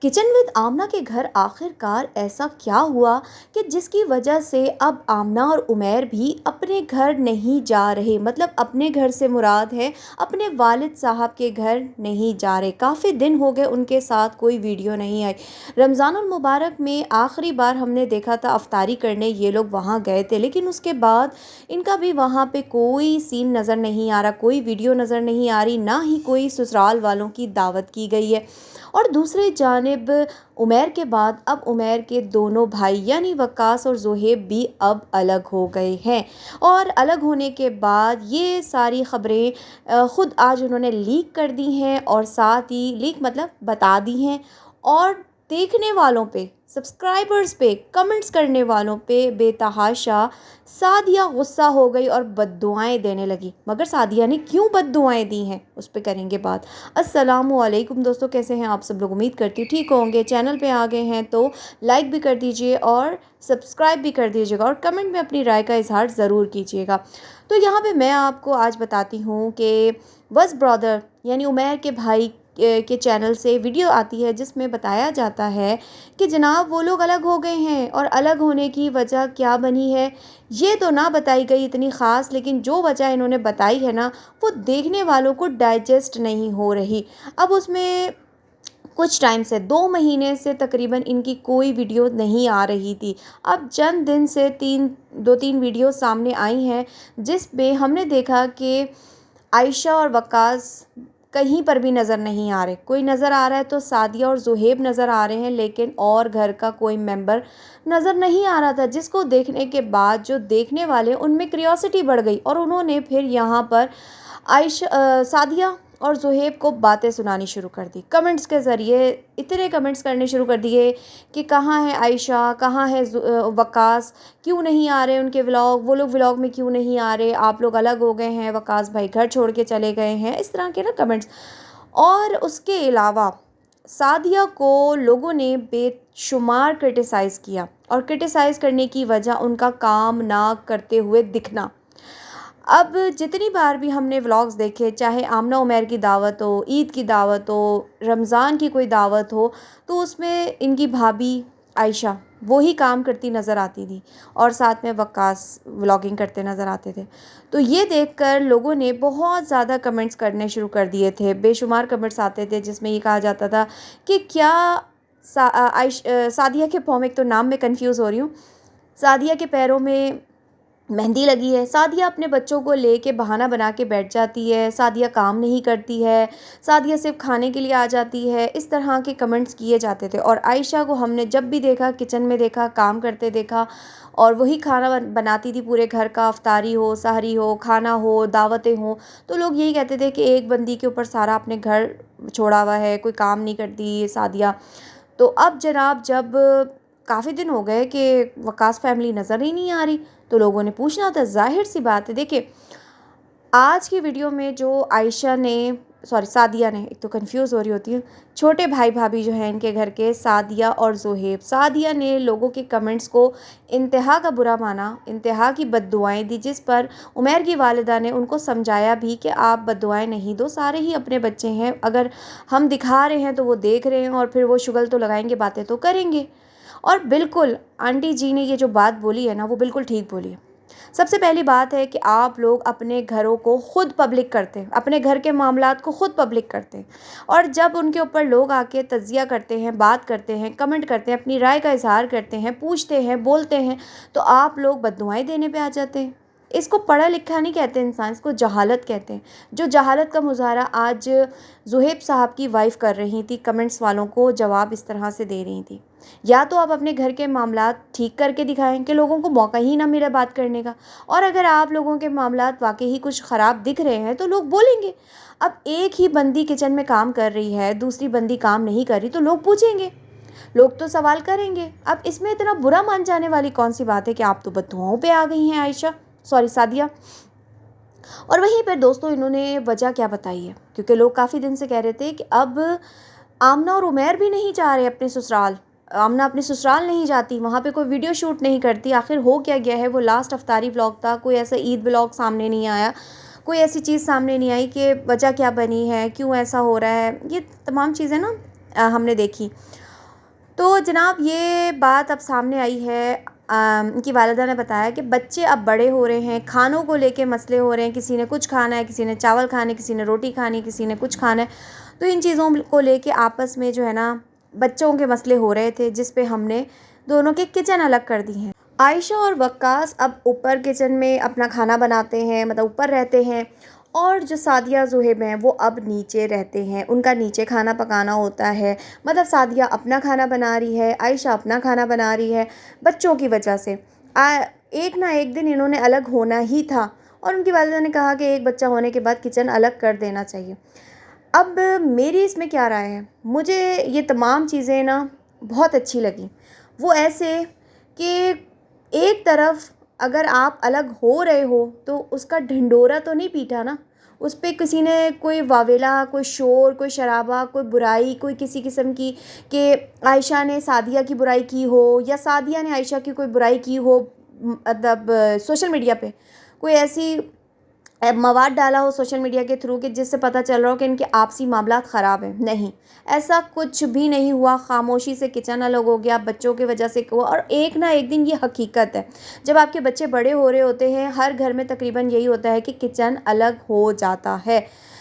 Kitchen with आमना के घर आखिरकार ऐसा क्या हुआ कि जिसकी वजह से अब आमना और उमैर भी अपने घर नहीं जा रहे। मतलब अपने घर से मुराद है अपने वालिद साहब के घर नहीं जा रहे। काफ़ी दिन हो गए उनके साथ कोई वीडियो नहीं आई। रमज़ानुल मुबारक में आखिरी बार हमने देखा था अफ्तारी करने ये लोग वहाँ गए थे, लेकिन उसके बाद इनका भी वहाँ पे कोई सीन नज़र नहीं आ रहा, कोई वीडियो नज़र नहीं आ रही, ना ही कोई ससुराल वालों की दावत की गई है। और दूसरी जानिब उमैर के बाद अब उमैर के दोनों भाई यानी वक्कास और ज़ुहैब भी अब अलग हो गए हैं। और अलग होने के बाद ये सारी ख़बरें ख़ुद आज उन्होंने लीक कर दी हैं, और साथ ही लीक मतलब बता दी हैं। और देखने वालों पे, सब्सक्राइबर्स पे, कमेंट्स करने वालों पे बेतहाशा सादिया गुस्सा हो गई और बद्दुआएं देने लगी। मगर सादिया ने क्यों बद्दुआएं दी हैं उस पर करेंगे बात। अस्सलामुअलैकुम दोस्तों, कैसे हैं आप सब लोग? उम्मीद करती हूँ ठीक होंगे। चैनल पे आ गए हैं तो लाइक भी कर दीजिए और सब्सक्राइब भी कर दीजिएगा, और कमेंट में अपनी राय का इजहार ज़रूर कीजिएगा। तो यहाँ पे मैं आपको आज बताती हूँ कि वस ब्रदर यानी उमैर के भाई के चैनल से वीडियो आती है जिसमें बताया जाता है कि जनाब वो लोग अलग हो गए हैं, और अलग होने की वजह क्या बनी है ये तो ना बताई गई इतनी ख़ास, लेकिन जो वजह इन्होंने बताई है ना वो देखने वालों को डाइजेस्ट नहीं हो रही। अब उसमें कुछ टाइम से 2 महीने से तकरीबन इनकी कोई वीडियो नहीं आ रही थी। अब चंद दिन से 2-3 वीडियो सामने आई हैं जिस पे हमने देखा कि आयशा और वक्कास कहीं पर भी नज़र नहीं आ रहे। कोई नज़र आ रहा है तो सादिया और ज़ुहैब नज़र आ रहे हैं, लेकिन और घर का कोई मेंबर नज़र नहीं आ रहा था, जिसको देखने के बाद जो देखने वाले उनमें क्यूरियोसिटी बढ़ गई, और उन्होंने फिर यहाँ पर सादिया और ज़ुहैब को बातें सुनानी शुरू कर दी। कमेंट्स के ज़रिए इतने कमेंट्स करने शुरू कर दिए कि कहाँ है आयशा, कहाँ है वक्कास, क्यों नहीं आ रहे उनके व्लॉग, वो लोग व्लॉग में क्यों नहीं आ रहे, आप लोग अलग हो गए हैं, वक्कास भाई घर छोड़ के चले गए हैं, इस तरह के ना कमेंट्स। और उसके अलावा सादिया को लोगों ने बेशुमार क्रिटिसाइज़ किया, और क्रिटिसाइज़ करने की वजह उनका काम ना करते हुए दिखना। अब जितनी बार भी हमने व्लॉग्स देखे, चाहे आमना उमैर की दावत हो, ईद की दावत हो, रमज़ान की कोई दावत हो, तो उसमें इनकी भाभी आयशा वो ही काम करती नज़र आती थी, और साथ में वक्कास व्लॉगिंग करते नज़र आते थे। तो ये देखकर लोगों ने बहुत ज़्यादा कमेंट्स करने शुरू कर दिए थे। बेशुमार कमेंट्स आते थे जिसमें ये कहा जाता था कि क्या सादिया के पाँव में, एक तो नाम में कंफ्यूज हो रही हूँ, सादिया के पैरों में मेहंदी लगी है, सादिया अपने बच्चों को लेके बहाना बना के बैठ जाती है, सादिया काम नहीं करती है, सादिया सिर्फ खाने के लिए आ जाती है, इस तरह के कमेंट्स किए जाते थे। और आयशा को हमने जब भी देखा, किचन में देखा, काम करते देखा, और वही खाना बनाती थी पूरे घर का, अफ्तारी हो, सहरी हो, खाना हो, दावतें हों, तो लोग यही कहते थे कि एक बंदी के ऊपर सारा अपने घर छोड़ा हुआ है, कोई काम नहीं करती ये सादिया। तो अब जनाब जब काफ़ी दिन हो गए कि वकास फैमिली नज़र ही नहीं आ रही, तो लोगों ने पूछना था, ज़ाहिर सी बात है। देखिए आज की वीडियो में जो आयशा ने, सॉरी सादिया ने, एक तो कंफ्यूज हो रही होती हूँ, छोटे भाई भाभी जो हैं इनके घर के, सादिया और ज़ुहैब, सादिया ने लोगों के कमेंट्स को इंतहा का बुरा माना, इंतहा की बद्दुआएं दी, जिस पर उमैर की वालिदा ने उनको समझाया भी कि आप बद्दुआएं नहीं दो, सारे ही अपने बच्चे हैं, अगर हम दिखा रहे हैं तो वो देख रहे हैं, और फिर वो शुगल तो लगाएंगे, बातें तो करेंगे। और बिल्कुल आंटी जी ने ये जो बात बोली है ना वो बिल्कुल ठीक बोली है। सबसे पहली बात है कि आप लोग अपने घरों को ख़ुद पब्लिक करते हैं, अपने घर के मामलात को ख़ुद पब्लिक करते हैं, और जब उनके ऊपर लोग आके तज़िया करते हैं, बात करते हैं, कमेंट करते हैं, अपनी राय का इजहार करते हैं, पूछते हैं, बोलते हैं, तो आप लोग बद्दुआएं देने पे आ जाते हैं। इसको पढ़ा लिखा नहीं कहते इंसान, इसको जहालत कहते हैं। जो जहालत का मुजाहरा आज ज़ुहैब साहब की वाइफ़ कर रही थी, कमेंट्स वालों को जवाब इस तरह से दे रही थी। या तो आप अपने घर के मामलात ठीक करके दिखाएं कि लोगों को मौका ही ना मिले बात करने का, और अगर आप लोगों के मामलात वाकई ही कुछ ख़राब दिख रहे हैं तो लोग बोलेंगे। अब एक ही बंदी किचन में काम कर रही है, दूसरी बंदी काम नहीं कर रही, तो लोग पूछेंगे, लोग तो सवाल करेंगे। अब इसमें इतना बुरा मान जाने वाली कौन सी बात है कि आप तो बद्दुआओं पे आ गई हैं आयशा, सॉरी सादिया। और वहीं पर दोस्तों इन्होंने वजह क्या बताई है, क्योंकि लोग काफ़ी दिन से कह रहे थे कि अब आमना और उमैर भी नहीं जा रहे अपने ससुराल, आमना अपने ससुराल नहीं जाती, वहाँ पे कोई वीडियो शूट नहीं करती। आखिर हो क्या गया है? वो लास्ट अफ्तारी व्लॉग था, कोई ऐसा ईद व्लॉग सामने नहीं आया, कोई ऐसी चीज़ सामने नहीं आई कि वजह क्या बनी है, क्यों ऐसा हो रहा है, ये तमाम चीज़ें ना हमने देखी। تو جناب یہ بات اب سامنے آئی ہے، ان کی والدہ نے بتایا کہ بچے اب بڑے ہو رہے ہیں، کھانوں کو لے کے مسئلے ہو رہے ہیں، کسی نے کچھ کھانا ہے، کسی نے چاول کھانے، کسی نے روٹی کھانی، کسی نے کچھ کھانا ہے، تو ان چیزوں کو لے کے آپس میں جو ہے نا بچوں کے مسئلے ہو رہے تھے، جس پہ ہم نے دونوں کے کچن الگ کر دی ہیں۔ عائشہ اور وقاص اب اوپر کچن میں اپنا کھانا بناتے ہیں، مطلب اوپر رہتے ہیں، اور جو سعدیہ زہیب ہیں وہ اب نیچے رہتے ہیں، ان کا نیچے کھانا پکانا ہوتا ہے، مطلب سعدیہ اپنا کھانا بنا رہی ہے، عائشہ اپنا کھانا بنا رہی ہے بچوں کی وجہ سے۔ ایک نہ ایک دن انہوں نے الگ ہونا ہی تھا، اور ان کی والدہ نے کہا کہ ایک بچہ ہونے کے بعد کچن الگ کر دینا چاہیے۔ اب میری اس میں کیا رائے ہے، مجھے یہ تمام چیزیں نا بہت اچھی لگیں، وہ ایسے کہ ایک طرف اگر آپ الگ ہو رہے ہو تو اس کا ڈھنڈورا تو نہیں پیٹا نا، اس پہ کسی نے کوئی واویلا، کوئی شور، کوئی شرابہ، کوئی برائی، کوئی کسی قسم کی کہ عائشہ نے سعدیہ کی برائی کی ہو یا سعدیہ نے عائشہ کی کوئی برائی کی ہو، مطلب سوشل میڈیا پہ کوئی ایسی مواد ڈالا ہو سوشل میڈیا کے تھرو کہ جس سے پتہ چل رہا ہو کہ ان کے آپسی معاملات خراب ہیں، نہیں، ایسا کچھ بھی نہیں ہوا، خاموشی سے کچن الگ ہو گیا، بچوں کی وجہ سے ہوا، اور ایک نہ ایک دن یہ حقیقت ہے جب آپ کے بچے بڑے ہو رہے ہوتے ہیں، ہر گھر میں تقریباً یہی ہوتا ہے کہ کچن الگ ہو جاتا ہے،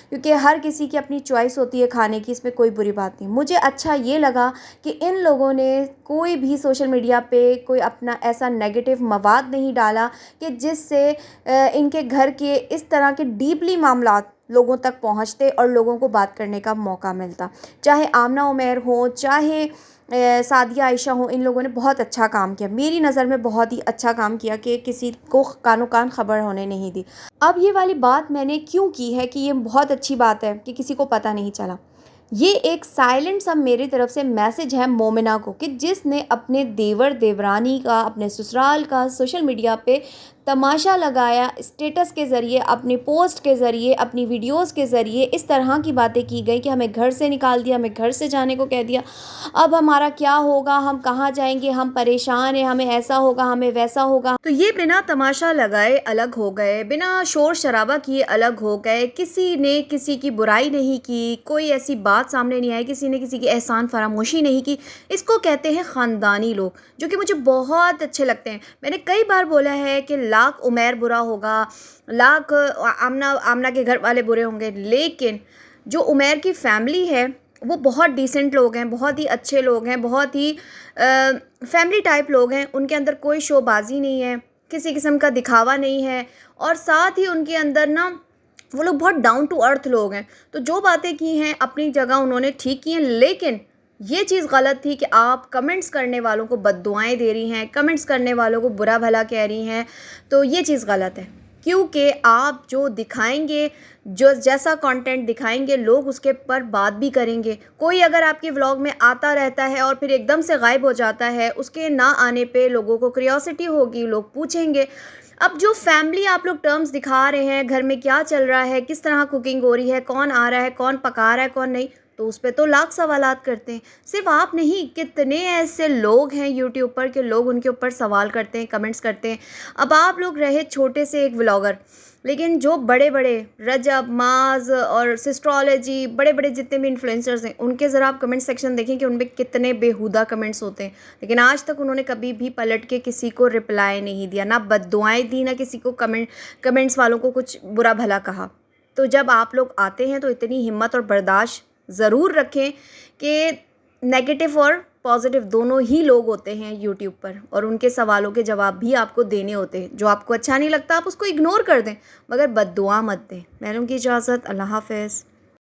کیونکہ ہر کسی کی اپنی چوائس ہوتی ہے کھانے کی، اس میں کوئی بری بات نہیں۔ مجھے اچھا یہ لگا کہ ان لوگوں نے کوئی بھی سوشل میڈیا پہ کوئی اپنا ایسا نیگیٹو مواد نہیں ڈالا کہ جس سے ان کے گھر کے اس طرح کے ڈیپلی معاملات لوگوں تک پہنچتے اور لوگوں کو بات کرنے کا موقع ملتا، چاہے آمنہ عمیر ہوں، چاہے سعدیہ عائشہ ہوں، ان لوگوں نے بہت اچھا کام کیا، میری نظر میں بہت ہی اچھا کام کیا کہ کسی کو کانوں کان خبر ہونے نہیں دی۔ اب یہ والی بات میں نے کیوں کی ہے کہ یہ بہت اچھی بات ہے کہ کسی کو پتہ نہیں چلا، یہ ایک سائلنٹ سا میری طرف سے میسج ہے مومنہ کو کہ جس نے اپنے دیور دیورانی کا، اپنے سسرال کا سوشل میڈیا پہ تماشا لگایا، اسٹیٹس کے ذریعے، اپنی پوسٹ کے ذریعے، اپنی ویڈیوز کے ذریعے اس طرح کی باتیں کی گئی کہ ہمیں گھر سے نکال دیا، ہمیں گھر سے جانے کو کہہ دیا، اب ہمارا کیا ہوگا، ہم کہاں جائیں گے، ہم پریشان ہیں، ہمیں ایسا ہوگا، ہمیں ویسا ہوگا۔ تو یہ بنا تماشا لگائے الگ ہو گئے، بنا شور شرابہ کیے الگ ہو گئے، کسی نے کسی کی برائی نہیں کی، کوئی ایسی بات سامنے نہیں آئی، کسی نے کسی کی احسان فراموشی نہیں کی۔ اس کو کہتے ہیں خاندانی لوگ، جو کہ مجھے بہت اچھے لگتے ہیں۔ میں نے کئی بار بولا ہے کہ لاکھ عمیر برا ہوگا، لاکھ آمنہ کے گھر والے برے ہوں گے، لیکن جو عمیر کی فیملی ہے وہ بہت ڈیسنٹ لوگ ہیں، بہت ہی اچھے لوگ ہیں، بہت ہی فیملی ٹائپ لوگ ہیں، ان کے اندر کوئی شو بازی نہیں ہے، کسی قسم کا دکھاوا نہیں ہے، اور ساتھ ہی ان کے اندر نا وہ لوگ بہت ڈاؤن ٹو ارتھ لوگ ہیں۔ تو جو باتیں کی ہیں اپنی جگہ انہوں نے ٹھیک کی ہیں، لیکن یہ چیز غلط تھی کہ آپ کمنٹس کرنے والوں کو بد دعائیں دے رہی ہیں، کمنٹس کرنے والوں کو برا بھلا کہہ رہی ہیں، تو یہ چیز غلط ہے، کیونکہ آپ جو دکھائیں گے، جو جیسا کانٹینٹ دکھائیں گے، لوگ اس کے پر بات بھی کریں گے۔ کوئی اگر آپ کے ولاگ میں آتا رہتا ہے اور پھر ایک دم سے غائب ہو جاتا ہے، اس کے نہ آنے پہ لوگوں کو کریوسٹی ہوگی، لوگ پوچھیں گے۔ اب جو فیملی آپ لوگ ٹرمز دکھا رہے ہیں، گھر میں کیا چل رہا ہے، کس طرح کوکنگ ہو رہی ہے، کون آ رہا ہے، کون پکا رہا ہے، کون نہیں، تو اس پہ تو لاکھ سوالات کرتے ہیں۔ صرف آپ نہیں، کتنے ایسے لوگ ہیں یوٹیوب پر کہ لوگ ان کے اوپر سوال کرتے ہیں، کمنٹس کرتے ہیں۔ اب آپ لوگ رہے چھوٹے سے ایک ولاگر، لیکن جو بڑے بڑے رجب، معاذ اور سسٹرالوجی، بڑے بڑے جتنے بھی انفلوئنسرز ہیں، ان کے ذرا آپ کمنٹ سیکشن دیکھیں کہ ان پہ کتنے بیہودہ کمنٹس ہوتے ہیں، لیکن آج تک انہوں نے کبھی بھی پلٹ کے کسی کو رپلائی نہیں دیا، نہ بد دعائیں دی، نہ کسی کو کمنٹس والوں کو کچھ برا بھلا کہا۔ تو جب آپ لوگ آتے ہیں تو اتنی ہمت اور برداشت ضرور رکھیں کہ نیگیٹو اور پازیٹیو دونوں ہی لوگ ہوتے ہیں یوٹیوب پر، اور ان کے سوالوں کے جواب بھی آپ کو دینے ہوتے ہیں۔ جو آپ کو اچھا نہیں لگتا آپ اس کو اگنور کر دیں، مگر بد دعا مت دیں۔ میں لوں گی اجازت، اللہ حافظ۔